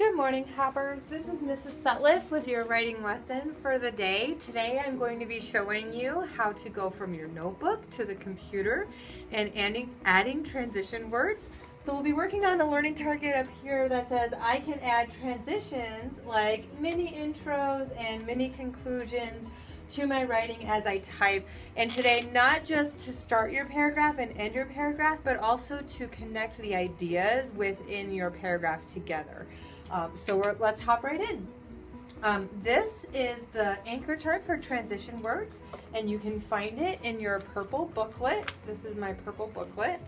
Good morning, Hoppers. This is Mrs. Sutliff with your writing lesson for the day. Today I'm going to be showing you how to go from your notebook to the computer and adding transition words. So we'll be working on a learning target up here that says I can add transitions like mini intros and mini conclusions to my writing as I type. And today, not just to start your paragraph and end your paragraph, but also to connect the ideas within your paragraph together. Let's hop right in. This is the anchor chart for transition words, and you can find it in your purple booklet. This is my purple booklet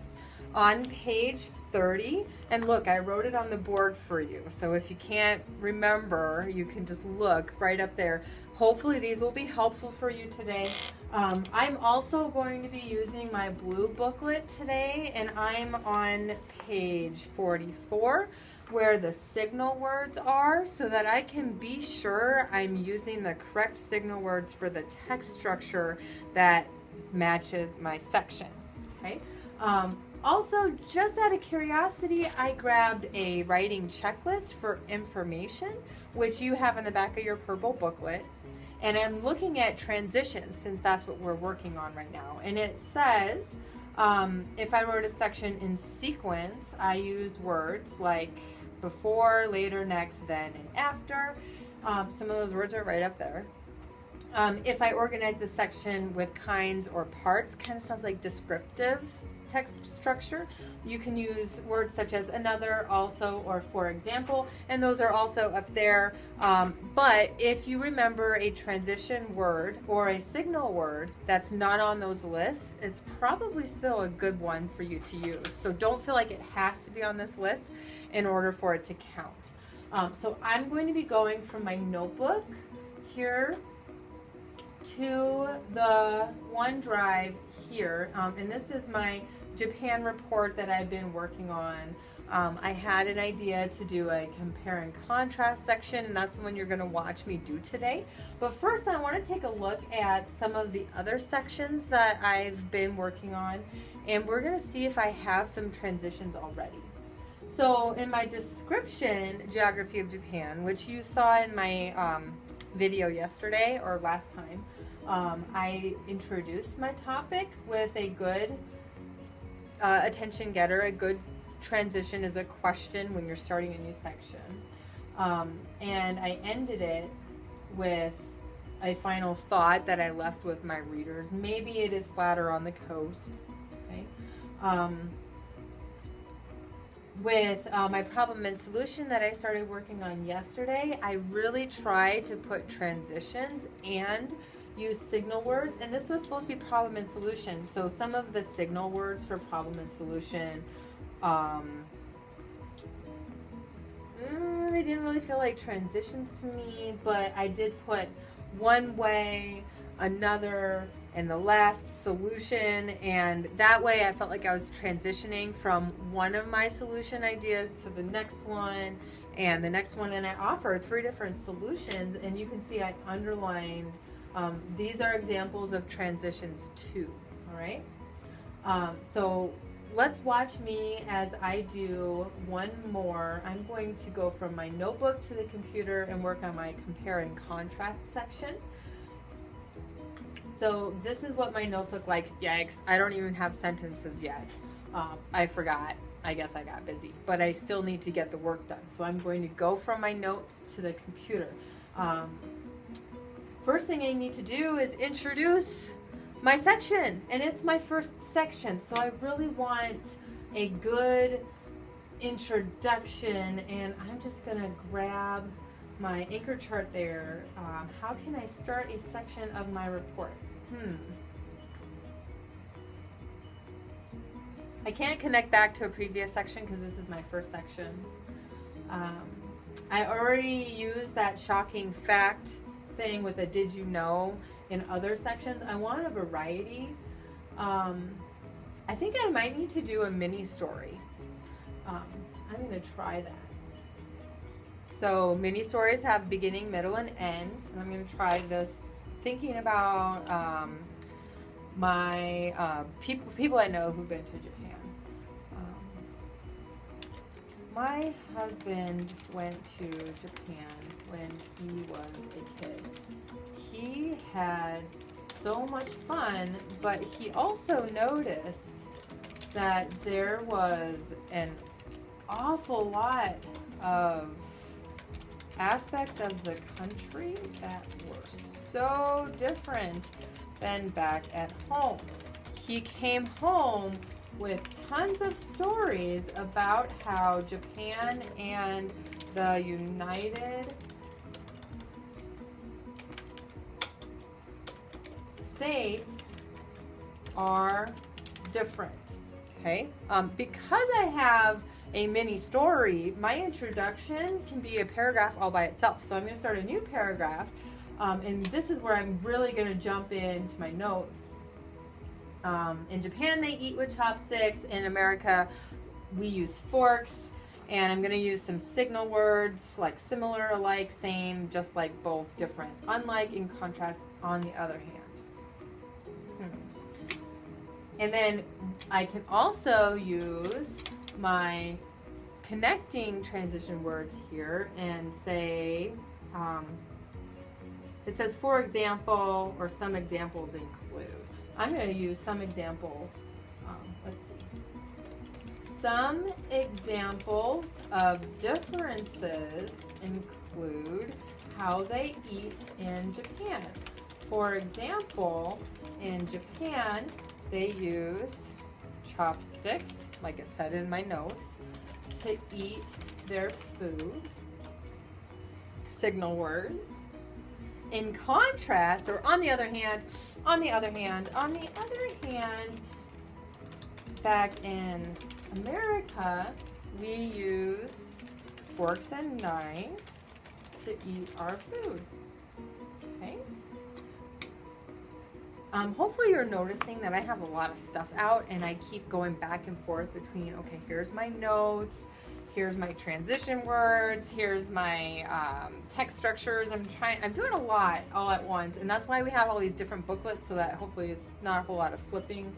on page 30. And look, I wrote it on the board for you. So if you can't remember, you can just look right up there. Hopefully these will be helpful for you today. I'm also going to be using my blue booklet today, and I'm on page 44 where the signal words are, so that I can be sure I'm using the correct signal words for the text structure that matches my section. Okay. Also, just out of curiosity, I grabbed a writing checklist for information, which you have in the back of your purple booklet. And I'm looking at transitions, since that's what we're working on right now. And it says, if I wrote a section in sequence, I use words like before, later, next, then, and after. Some of those words are right up there. If I organize the section with kinds or parts, kind of sounds like descriptive text structure. You can use words such as another, also, or for example, and those are also up there. But if you remember a transition word or a signal word that's not on those lists, it's probably still a good one for you to use. So don't feel like it has to be on this list in order for it to count. So I'm going to be going from my notebook here to the OneDrive here, and this is my Japan report that I've been working on. I had an idea to do a compare and contrast section, and that's the one you're going to watch me do today. But first I want to take a look at some of the other sections that I've been working on, and we're going to see if I have some transitions already. So in my description, Geography of Japan, which you saw in my video yesterday or last time, I introduced my topic with a good attention getter. A good transition is a question when you're starting a new section. And I ended it with a final thought that I left with my readers. Maybe it is flatter on the coast. Okay. With my problem and solution that I started working on yesterday, I really tried to put transitions and use signal words, and this was supposed to be problem and solution. So some of the signal words for problem and solution, they didn't really feel like transitions to me, but I did put one way, another, and the last solution, and that way I felt like I was transitioning from one of my solution ideas to the next one and the next one, and I offered 3 different solutions, and you can see I underlined these are examples of transitions too. All right, so let's watch me as I do one more. I'm going to go from my notebook to the computer and work on my compare and contrast section. So this is what my notes look like. Yikes, I don't even have sentences yet. I forgot. I guess I got busy, but I still need to get the work done. So I'm going to go from my notes to the computer. First thing I need to do is introduce my section, and it's my first section, so I really want a good introduction, and I'm just gonna grab my anchor chart there. How can I start a section of my report? I can't connect back to a previous section because this is my first section. I already used that shocking fact thing with a did you know in other sections. I want a variety. I think I might need to do a mini story. I'm going to try that. So mini stories have beginning, middle, and end, and I'm going to try this thinking about my people I know who've been to Japan. My husband went to Japan when he was a kid. He had so much fun, but he also noticed that there was an awful lot of aspects of the country that were so different than back at home. He came home with tons of stories about how Japan and the United States are different. Okay, because I have a mini story, my introduction can be a paragraph all by itself. So I'm going to start a new paragraph, and this is where I'm really going to jump into my notes. In Japan, they eat with chopsticks. In America, we use forks. And I'm going to use some signal words like similar, alike, same, just like, both, different, unlike, in contrast, on the other hand. And then I can also use my connecting transition words here and say, it says, for example, or some examples include. I'm going to use some examples. Let's see. Some examples of differences include how they eat in Japan. For example, in Japan, they use chopsticks, like it said in my notes, to eat their food. Signal words. In contrast, or on the other hand, back in America, we use forks and knives to eat our food. Okay? Hopefully you're noticing that I have a lot of stuff out and I keep going back and forth between, okay, here's my notes, here's my transition words, here's my text structures. I'm doing a lot all at once, and that's why we have all these different booklets, so that hopefully it's not a whole lot of flipping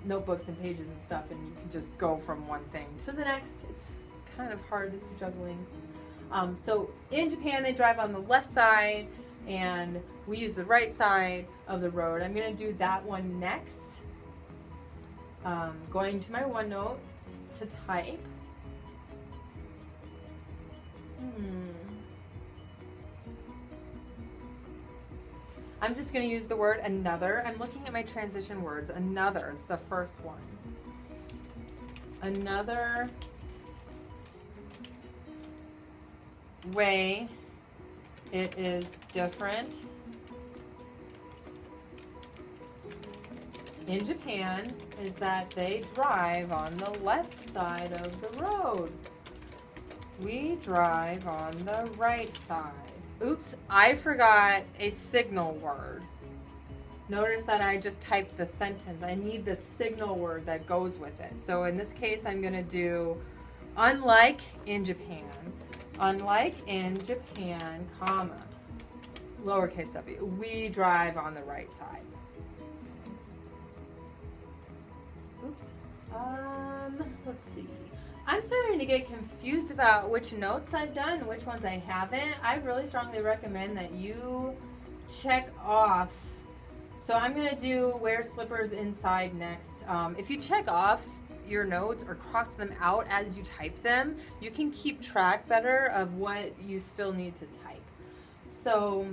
notebooks and pages and stuff, and you can just go from one thing to the next. It's kind of hard, it's juggling. So in Japan, they drive on the left side, and we use the right side of the road. I'm going to do that one next. Going to my OneNote to type. I'm just going to use the word another. I'm looking at my transition words. Another, it's the first one. Another way it is different in Japan is that they drive on the left side of the road. We drive on the right side. Oops, I forgot a signal word. Notice that I just typed the sentence. I need the signal word that goes with it. So in this case, I'm going to do unlike in Japan. Unlike in Japan, comma, lowercase w, we drive on the right side. Oops. Let's see. I'm starting to get confused about which notes I've done and which ones I haven't. I really strongly recommend that you check off. So I'm going to do wear slippers inside next. If you check off your notes or cross them out as you type them, you can keep track better of what you still need to type. So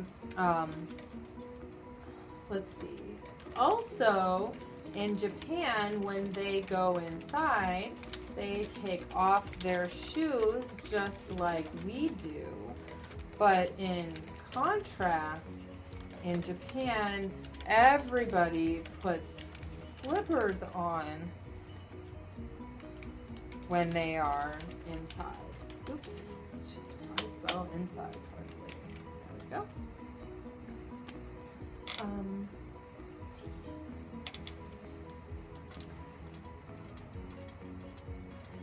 let's see. Also, in Japan, when they go inside, they take off their shoes just like we do. But in contrast, in Japan, everybody puts slippers on when they are inside. Oops, let's just try to spell inside correctly. There we go.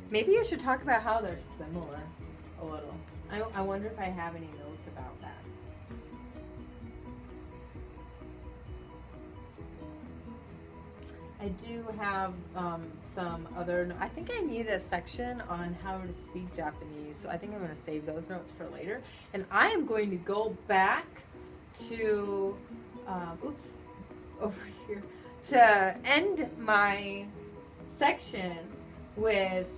Maybe I should talk about how they're similar a little. I wonder if I have any notes about that. I do have some other, I think I need a section on how to speak Japanese, so I think I'm going to save those notes for later. And I am going to go back to, over here, to end my section with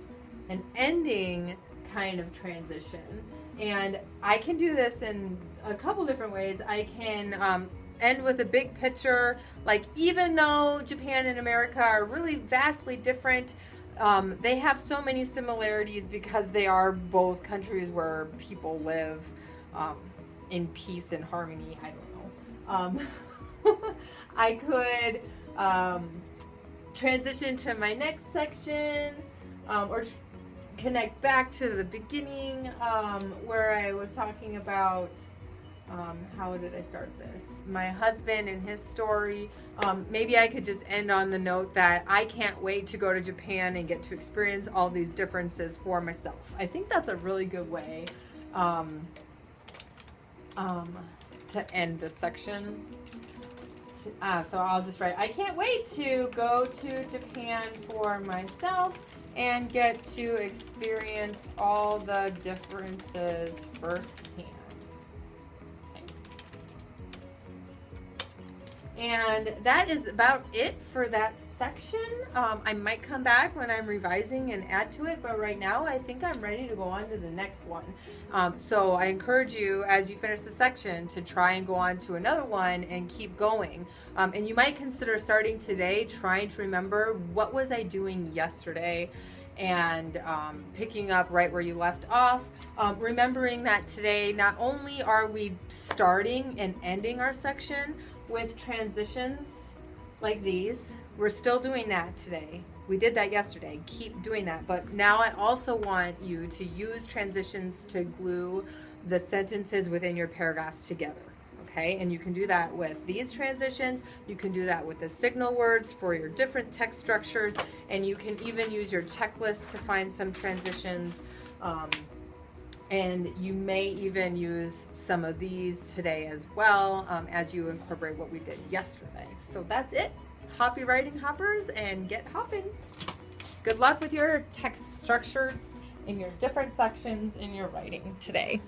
an ending kind of transition. And I can do this in a couple different ways. I can end with a big picture, like even though Japan and America are really vastly different, they have so many similarities because they are both countries where people live in peace and harmony. I don't know. I could transition to my next section, or connect back to the beginning where I was talking about how did I start this? My husband and his story. Maybe I could just end on the note that I can't wait to go to Japan and get to experience all these differences for myself. I think that's a really good way to end this section. So I'll just write, I can't wait to go to Japan for myself and get to experience all the differences firsthand. And that is about it for that section. I might come back when I'm revising and add to it, but right now I think I'm ready to go on to the next one. So I encourage you, as you finish the section, to try and go on to another one and keep going. And you might consider starting today, trying to remember what was I doing yesterday, and picking up right where you left off. Remembering that today, not only are we starting and ending our section with transitions like these, we're still doing that today. We did that yesterday. Keep doing that. But now I also want you to use transitions to glue the sentences within your paragraphs together. Okay? And you can do that with these transitions. You can do that with the signal words for your different text structures. And you can even use your checklist to find some transitions. And you may even use some of these today as well, as you incorporate what we did yesterday. So that's it. Happy writing, hoppers, and get hopping. Good luck with your text structures in your different sections in your writing today.